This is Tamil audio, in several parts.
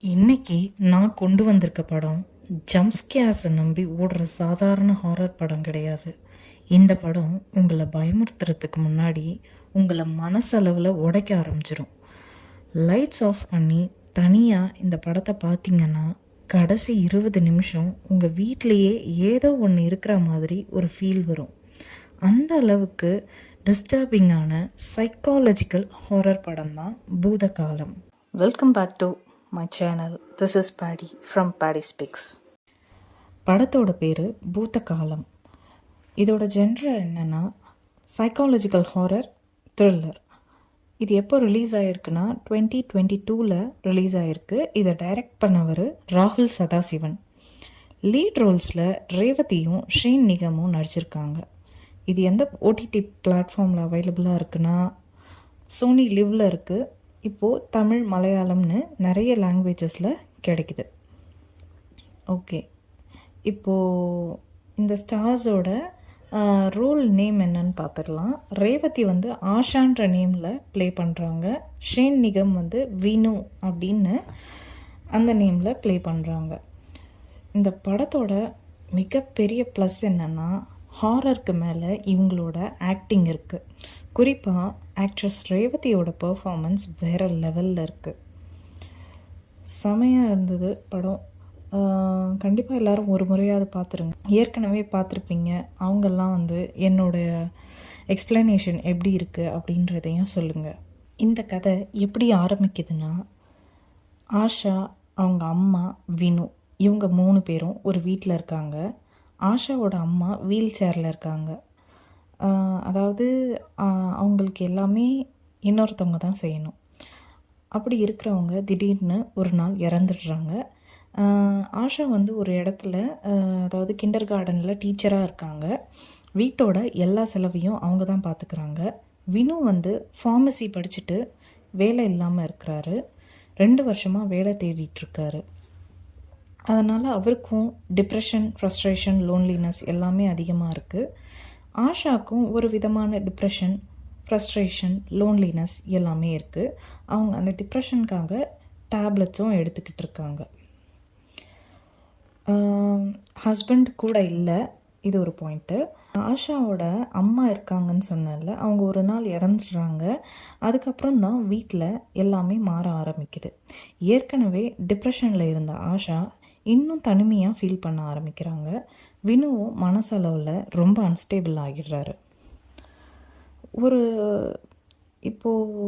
இன்னைக்கு நான் கொண்டு வந்திருக்க படம் ஜம்ப்ஸ்கேர்ஸை நம்பி ஓடுற சாதாரண ஹாரர் படம் கிடையாது. இந்த படம் உங்களை பயமுறுத்துறதுக்கு முன்னாடி உங்களை மனசளவில் உடைக்க ஆரம்பிச்சிடும். லைட்ஸ் ஆஃப் பண்ணி தனியாக இந்த படத்தை பார்த்தீங்கன்னா கடைசி 20 நிமிஷம் உங்கள் வீட்டிலையே ஏதோ ஒன்று இருக்கிற மாதிரி ஒரு ஃபீல் வரும். அந்த அளவுக்கு டிஸ்டர்பிங்கான சைக்காலஜிக்கல் ஹாரர் படம் தான் Bhoothakaalam. Welcome back to my channel. This is Paddy from Paddy Speaks. படத்தோட பேர் பூதகாலம். இதோட ஜென்ரர் என்னென்னா சைக்காலஜிக்கல் ஹாரர் த்ரில்லர். இது எப்போ ரிலீஸ் ஆகிருக்குன்னா 2022 ரிலீஸ் ஆகிருக்கு. இதை டைரக்ட் பண்ணவர் ராகுல் சதாசிவன். லீட் ரோல்ஸில் ரேவதியும் ஷேன் நிகமும் நடிச்சிருக்காங்க. இது எந்த ஓடிடி பிளாட்ஃபார்மில் அவைலபிளாக இருக்குன்னா சோனி லிவ்வில் இருக்குது. இப்போது தமிழ் மலையாளம்னு நிறைய லாங்குவேஜஸில் கிடைக்குது. ஓகே, இப்போது இந்த ஸ்டார்ஸோட ரோல் நேம் என்னன்னு பார்த்துடலாம். ரேவதி ஆஷான்ற நேமில் ப்ளே பண்ணுறாங்க. ஷேன் நிகம் வினு அப்படின்னு அந்த நேமில் ப்ளே பண்ணுறாங்க. இந்த படத்தோட மிகப்பெரிய ப்ளஸ் என்னென்னா ஹாரருக்கு மேலே இவங்களோட ஆக்டிங் இருக்குது. குறிப்பாக ஆக்ட்ரஸ் ரேவதியோட பெர்ஃபார்மன்ஸ் வேறு லெவலில் இருக்குது. செமையாக இருந்தது படம். கண்டிப்பாக எல்லோரும் ஒரு முறையாவது பார்த்துருங்க. ஏற்கனவே பார்த்துருப்பீங்க. அவங்கெல்லாம் என்னோடய எக்ஸ்ப்ளனேஷன் எப்படி இருக்குது அப்படின்றதையும் சொல்லுங்கள். இந்த கதை எப்படி ஆரம்பிக்குதுன்னா, ஆஷா, அவங்க அம்மா வினு, இவங்க 3 பேரும் ஒரு வீட்டில் இருக்காங்க. ஆஷாவோட அம்மா வீல் சேரில் இருக்காங்க. அதாவது அவங்களுக்கு எல்லாமே இன்னொருத்தவங்க தான் செய்யணும். அப்படி இருக்கிறவங்க திடீர்னு ஒரு நாள் இறந்துடுறாங்க. ஆஷா ஒரு இடத்துல, அதாவது கிண்டர் கார்டனில் டீச்சராக இருக்காங்க. வீட்டோட எல்லா செலவையும் அவங்க தான் பார்த்துக்கிறாங்க. வினு ஃபார்மசி படிச்சுட்டு வேலை இல்லாமல் இருக்கிறாரு. 2 வருஷமாக வேலை தேடிட்டுருக்காரு. அதனால் அவருக்கும் டிப்ரெஷன், ஃப்ரஸ்ட்ரேஷன், லோன்லினஸ் எல்லாமே அதிகமாக இருக்குது. ஆஷாக்கும் ஒரு விதமான டிப்ரெஷன், ஃப்ரஸ்ட்ரேஷன், லோன்லினஸ் எல்லாமே இருக்குது. அவங்க அந்த டிப்ரெஷனுக்காக டேப்லெட்ஸும் எடுத்துக்கிட்டு இருக்காங்க. ஹஸ்பண்ட் கூட இல்லை, இது ஒரு பாயிண்ட்டு. ஆஷாவோட அம்மா இருக்காங்கன்னு சொன்னல, அவங்க ஒரு நாள் இறந்துடுறாங்க. அதுக்கப்புறம் தான் வீட்டில் எல்லாமே மாற ஆரம்பிக்குது. ஏற்கனவே டிப்ரெஷனில் இருந்த ஆஷா இன்னும் தனிமையாக ஃபீல் பண்ண ஆரம்பிக்கிறாங்க. வினுவும் மனசளவில் ரொம்ப அன்ஸ்டேபிள் ஆகிடுறாரு. இப்போது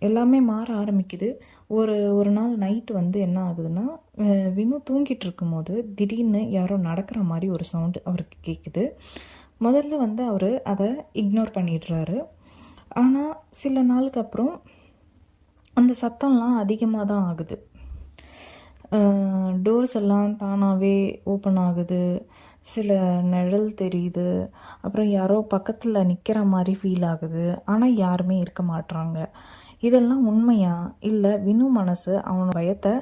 எல்லாமே மாற ஆரம்பிக்குது. ஒரு நாள் நைட்டு என்ன ஆகுதுன்னா, வினு தூங்கிட்டு இருக்கும்போது திடீர்னு யாரோ நடக்கிற மாதிரி ஒரு சவுண்டு அவருக்கு கேட்குது. முதல்ல அவர் அதை இக்னோர் பண்ணிடுறாரு. ஆனால் சில நாளுக்கு அப்புறம் அந்த சத்தம்லாம் அதிகமாக தான் ஆகுது. டோர்ஸ் எல்லாம் தானாகவே ஓப்பன் ஆகுது. சில நிழல் தெரியுது. அப்புறம் யாரோ பக்கத்தில் நிற்கிற மாதிரி ஃபீல் ஆகுது. ஆனால் யாருமே இருக்க மாட்றாங்க. இதெல்லாம் உண்மையா, இல்லை வினு மனசு அவன் பயத்தை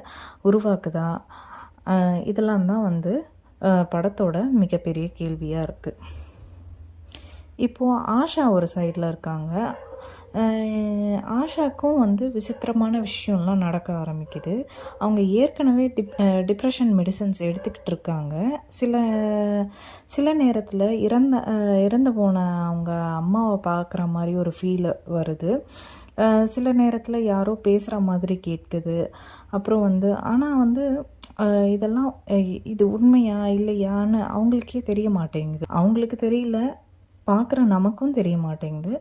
உருவாக்குதா? இதெல்லாம் தான் படத்தோட மிகப்பெரிய கேள்வியாக இருக்குது. இப்போது ஆஷா ஒரு சைடில் இருக்காங்க. ஆஷாக்கும் விசித்திரமான விஷயம்லாம் நடக்க ஆரம்பிக்குது. அவங்க ஏற்கனவே டிப்ரெஷன் மெடிசன்ஸ் எடுத்துக்கிட்டு இருக்காங்க. சில நேரத்தில் இறந்து போன அவங்க அம்மாவை பார்க்குற மாதிரி ஒரு ஃபீல் வருது. சில நேரத்தில் யாரோ பேசுகிற மாதிரி கேட்குது. அப்புறம் ஆனால் இதெல்லாம் இது உண்மையா இல்லையான்னு அவங்களுக்கே தெரிய மாட்டேங்குது. அவங்களுக்கு தெரியல, பார்க்குற நமக்கும் தெரிய மாட்டேங்குது.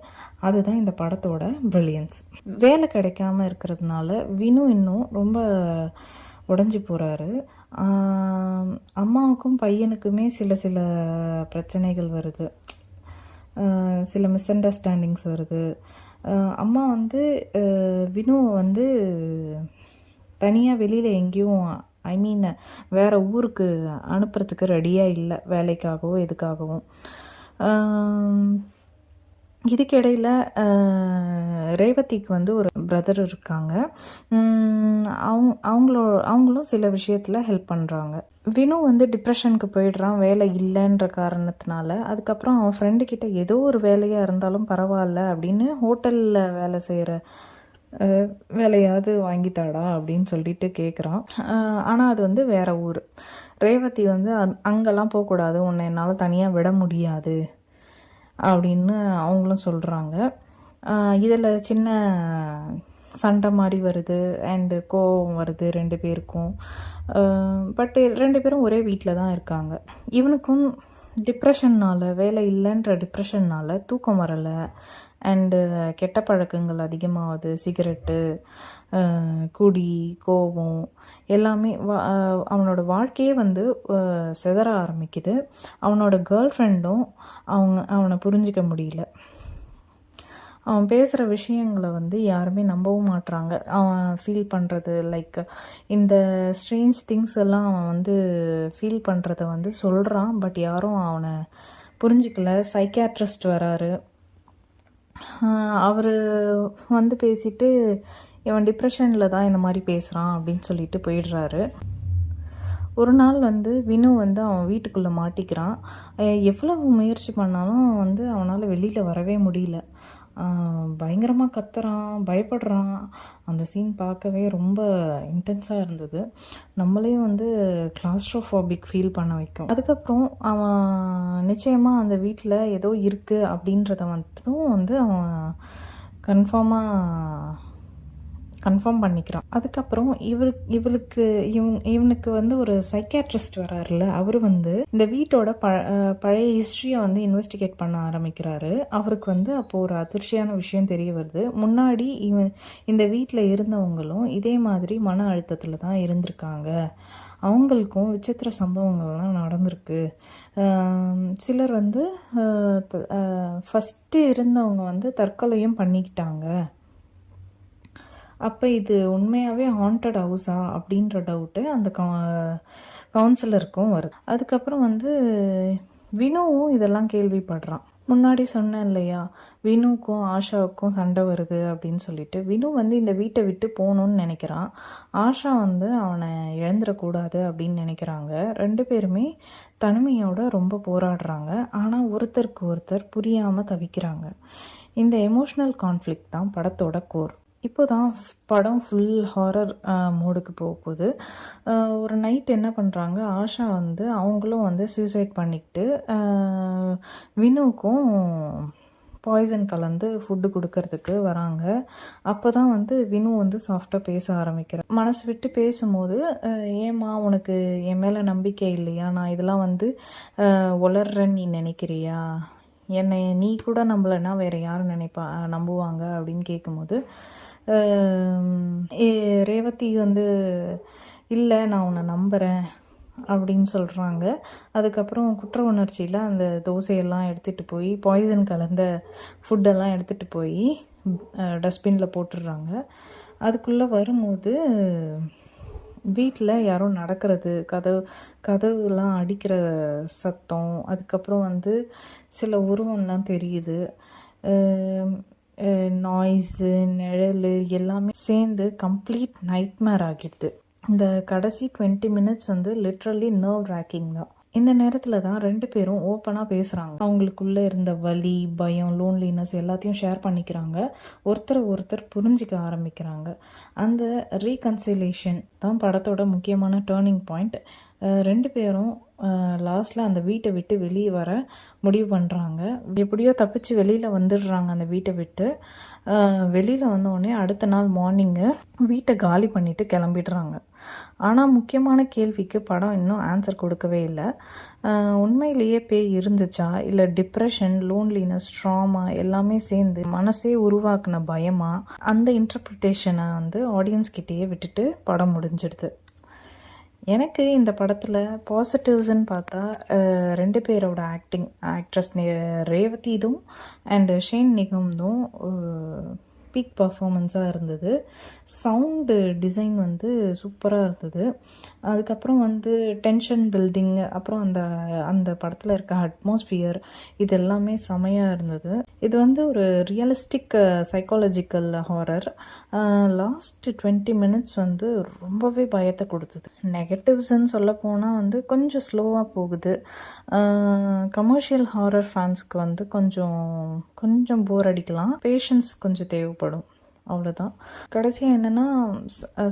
அதுதான் இந்த படத்தோட ப்ரில்லியன்ஸ். வேலை கிடைக்காம இருக்கிறதுனால வினு இன்னும் ரொம்ப உடஞ்சி போகிறாரு. அம்மாவுக்கும் பையனுக்குமே சில பிரச்சனைகள் வருது. சில மிஸ் அண்டர்ஸ்டாண்டிங்ஸ் வருது. அம்மா வினு தனியாக வெளியில் எங்கேயும் வேறு ஊருக்கு அனுப்புறதுக்கு ரெடியாக இல்லை, வேலைக்காகவோ எதுக்காகவும். இதுக்கிடையில் ரேவதிக்கு ஒரு பிரதர் இருக்காங்க. அவங்களும் சில விஷயத்தில் ஹெல்ப் பண்ணுறாங்க. வினு டிப்ரெஷனுக்கு போயிடுறான் வேலை இல்லைன்ற காரணத்தினால. அதுக்கப்புறம் அவன் ஃப்ரெண்டுக்கிட்ட ஏதோ ஒரு வேலையாக இருந்தாலும் பரவாயில்ல அப்படின்னு ஹோட்டலில் வேலை செய்கிற வேலையாவது வாங்கித்தாடா அப்படின்னு சொல்லிட்டு கேட்குறான். ஆனால் அது வந்து வேறு ஊர். ரேவதி வந்து அங்கெல்லாம் போகக்கூடாது, உன்னை என்னால் தனியாக விட முடியாது அப்படின்னு அவங்களும் சொல்கிறாங்க. இதில் சின்ன சண்டை மாதிரி வருது அண்டு கோவம் வருது 2 பேருக்கும். பட்டு 2 பேரும் ஒரே வீட்டில் தான் இருக்காங்க. இவனுக்கும் டிப்ரெஷன்னால், வேலை இல்லைன்ற டிப்ரெஷன்னால் தூக்கம் வரலை அண்டு கெட்ட பழக்கங்கள் அதிகமாகுது. சிகரெட்டு, குடி, கோபம் எல்லாமே அவனோட வாழ்க்கையே வந்து சிதற ஆரம்பிக்குது. அவனோட கேர்ள் ஃப்ரெண்டும் அவனை புரிஞ்சிக்க முடியல. அவன் பேசுகிற விஷயங்களை வந்து யாருமே நம்பவும் மாட்றாங்க. அவன் ஃபீல் பண்ணுறது லைக் இந்த ஸ்ட்ரேஞ்ச் திங்ஸ் எல்லாம் அவன் வந்து ஃபீல் பண்ணுறத வந்து சொல்கிறான். பட் யாரும் அவனை புரிஞ்சிக்கல. சைக்கியாட்ரிஸ்ட் வராரு. அவர் வந்து பேசிட்டு இவன் டிப்ரெஷனில் தான் இந்த மாதிரி பேசுகிறான் அப்படின்னு சொல்லிட்டு போயிடுறாரு. ஒரு நாள் வந்து வினு வந்து அவன் வீட்டுக்குள்ளே மாட்டிக்கிறான். எவ்வளவு முயற்சி பண்ணாலும் வந்து அவனால் வெளியில் வரவே முடியல. பயங்கரமாக கத்துறான், பயப்படுறான். அந்த சீன் பார்க்கவே ரொம்ப இன்டென்ஸாக இருந்தது. நம்மளையும் வந்து கிளாஸ்ட்ரோஃபோபிக் ஃபீல் பண்ண வைக்கும். அதுக்கப்புறம் அவன் நிச்சயமாக அந்த வீட்டில் ஏதோ இருக்குது அப்படின்றத மட்டும் வந்து அவன் கன்ஃபார்ம் பண்ணிக்கிறான். அதுக்கப்புறம் இவனுக்கு வந்து ஒரு சைக்கியாட்ரிஸ்ட் வராருல, அவர் வந்து இந்த வீட்டோட பழைய ஹிஸ்ட்ரியை வந்து இன்வெஸ்டிகேட் பண்ண ஆரம்பிக்கிறாரு. அவருக்கு வந்து அப்போது ஒரு அதிர்ச்சியான விஷயம் தெரிய வருது. முன்னாடி இந்த வீட்டில் இருந்தவங்களும் இதே மாதிரி மன அழுத்தத்தில் தான் இருந்திருக்காங்க. அவங்களுக்கும் விசித்திர சம்பவங்கள்லாம் நடந்திருக்கு. சிலர் வந்து ஃபஸ்ட்டு இருந்தவங்க வந்து தற்கொலையும் பண்ணிக்கிட்டாங்க. அப்போ இது உண்மையாகவே ஹாண்டட் ஹவுஸா அப்படின்ற டவுட்டு அந்த கவுன்சிலருக்கும் வருது. அதுக்கப்புறம் வந்து வினுவும் இதெல்லாம் கேள்விப்படுறான். முன்னாடி சொன்னேன் இல்லையா, வினுக்கும் ஆஷாவுக்கும் சண்டை வருது அப்படின்னு சொல்லிட்டு. வினு வந்து இந்த வீட்டை விட்டு போகணுன்னு நினைக்கிறான். ஆஷா வந்து அவனை இழந்துடக்கூடாது அப்படின்னு நினைக்கிறாங்க. 2 பேருமே தனிமையோட ரொம்ப போராடுறாங்க. ஆனால் ஒருத்தருக்கு ஒருத்தர் புரியாமல் தவிக்கிறாங்க. இந்த எமோஷ்னல் கான்ஃப்ளிக்ட் தான் படத்தோட கோர். இப்போ தான் படம் ஃபுல் ஹாரர் மோடுக்கு போகுது. ஒரு நைட் என்ன பண்ணுறாங்க, ஆஷா வந்து அவங்களும் வந்து சூசைட் பண்ணிக்கிட்டு வினுக்கும் பாய்சன் கலந்து ஃபுட்டு கொடுக்கறதுக்கு வராங்க. அப்போ தான் வந்து வினு வந்து சாஃப்டாக பேச ஆரம்பிக்கிறான். மனசு விட்டு பேசும்போது, ஏம்மா உனக்கு என் மேலே நம்பிக்கை இல்லையா, நான் இதெல்லாம் வந்து உளர்றேன்னு நீ நினைக்கிறியா, என்னை நீ கூட நம்பலைன்னா வேறு யாரும் நம்புவாங்க அப்படின்னு கேட்கும்போது ரேவதி வந்து இல்லை நான் உன்னை நம்புகிறேன் அப்படின்னு சொல்கிறாங்க. அதுக்கப்புறம் குற்ற உணர்ச்சியில் அந்த தோசையெல்லாம் எடுத்துகிட்டு போய் பாய்சன் கலந்த ஃபுட்டெல்லாம் எடுத்துகிட்டு போய் டஸ்ட்பினில் போட்டுடுறாங்க. அதுக்குள்ளே வரும்போது வீட்டில் யாரும் நடக்கிறது, கதவுலாம் அடிக்கிற சத்தம், அதுக்கப்புறம் வந்து சில உருவம்லாம் தெரியுது. நாய்ஸு, நிழல் எல்லாமே சேர்ந்து கம்ப்ளீட் நைட்மேர் ஆகிடுது. இந்த கடைசி 20 மினிட்ஸ் வந்து லிட்ரலி நர்வ் ரேக்கிங் தான். இந்த நேரத்தில் தான் 2 பேரும் ஓப்பனாக பேசுகிறாங்க. அவங்களுக்குள்ளே இருந்த வலி, பயம், லோன்லினஸ் எல்லாத்தையும் ஷேர் பண்ணிக்கிறாங்க. ஒருத்தர் புரிஞ்சிக்க ஆரம்பிக்கிறாங்க. அந்த ரீகன்சிலேஷன் தான் படத்தோட முக்கியமான டேர்னிங் பாயிண்ட். 2 பேரும் லாஸ்ட்டில் அந்த வீட்டை விட்டு வெளியே வர முடிவு பண்ணுறாங்க. எப்படியோ தப்பிச்சு வெளியில் வந்துடுறாங்க. அந்த வீட்டை விட்டு வெளியில் வந்தோடனே அடுத்த நாள் மார்னிங்கு வீட்டை காலி பண்ணிவிட்டு கிளம்பிடுறாங்க. ஆனால் முக்கியமான கேள்விக்கு படம் இன்னும் ஆன்சர் கொடுக்கவே இல்லை. உண்மையிலேயே பேய் இருந்துச்சா, இல்லை டிப்ரெஷன், லோன்லினஸ், ட்ராமா எல்லாமே சேர்ந்து மனசே உருவாக்குன பயமா, அந்த இன்டர்பிரிட்டேஷனை வந்து ஆடியன்ஸ்கிட்டேயே விட்டுட்டு படம் முடிஞ்சிடுது. எனக்கு இந்த படத்தில் பாசிட்டிவ்ஸ்ன்னு பார்த்தா 2 பேரோட ஆக்ட்ரஸ் ரேவதி இதுவும் அண்டு ஷேன் நிகம்தும் பீக் பர்ஃபார்மன்ஸாக இருந்தது. சவுண்டு டிசைன் வந்து சூப்பராக இருந்தது. அதுக்கப்புறம் வந்து டென்ஷன் பில்டிங், அப்புறம் அந்த படத்தில் இருக்க அட்மாஸ்பியர் இது எல்லாமே செமையாக இருந்தது. இது வந்து ஒரு realistic psychological horror. Last 20 minutes வந்து ரொம்பவே பயத்தை கொடுத்தது. நெகட்டிவ்ஸ்ன்னு சொல்ல போனால் வந்து கொஞ்சம் ஸ்லோவாக போகுது. கமர்ஷியல் ஹாரர் ஃபேன்ஸ்க்கு வந்து கொஞ்சம் போர் அடிக்கலாம். பேஷன்ஸ் கொஞ்சம் தேவைப்படும். அவ்வளோதான். கடைசியாக என்னென்னா,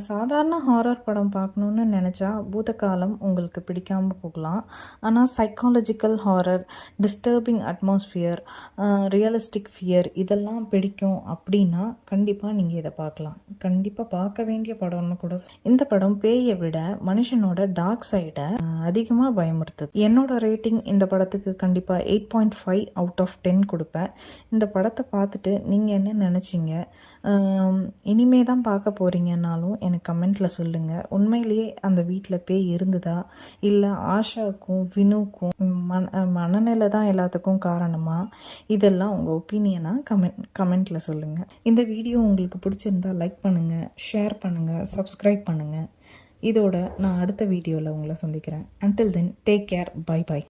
சாதாரண ஹாரர் படம் பார்க்கணுன்னு நினச்சா பூதகாலம் உங்களுக்கு பிடிக்காமல் போகலாம். ஆனால் psychological horror, disturbing atmosphere, realistic fear இதெல்லாம் பிடிக்கும் அப்படின்னா கண்டிப்பாக நீங்கள் இதை பார்க்கலாம். கண்டிப்பாக பார்க்க வேண்டிய படம்னு கூட இந்த படம் பேயை விட மனுஷனோட டார்க் சைடை அதிகமாக பயமுறுத்துது. என்னோட ரேட்டிங் இந்த படத்துக்கு கண்டிப்பாக 8.5 அவுட் ஆஃப் 10 கொடுப்பேன். இந்த படத்தை பார்த்துட்டு நீங்கள் என்ன நினச்சிங்க, இனிமே தான் பார்க்க போகிறீங்கன்னாலும் எனக்கு கமெண்ட்டில் சொல்லுங்கள். உண்மையிலேயே அந்த வீட்டில் பேய் இருந்ததா, இல்லை ஆஷாவுக்கும் வினுக்கும் மனநிலை தான் எல்லாத்துக்கும் காரணமா, இதெல்லாம் உங்கள் ஒப்பீனியனாக கமெண்ட்டில் சொல்லுங்கள். இந்த வீடியோ உங்களுக்கு பிடிச்சிருந்தா லைக் பண்ணுங்கள், ஷேர் பண்ணுங்கள், சப்ஸ்கிரைப் பண்ணுங்கள். இதோட நான் அடுத்த வீடியோவில் உங்களை சந்திக்கிறேன். Until then, take care. Bye bye.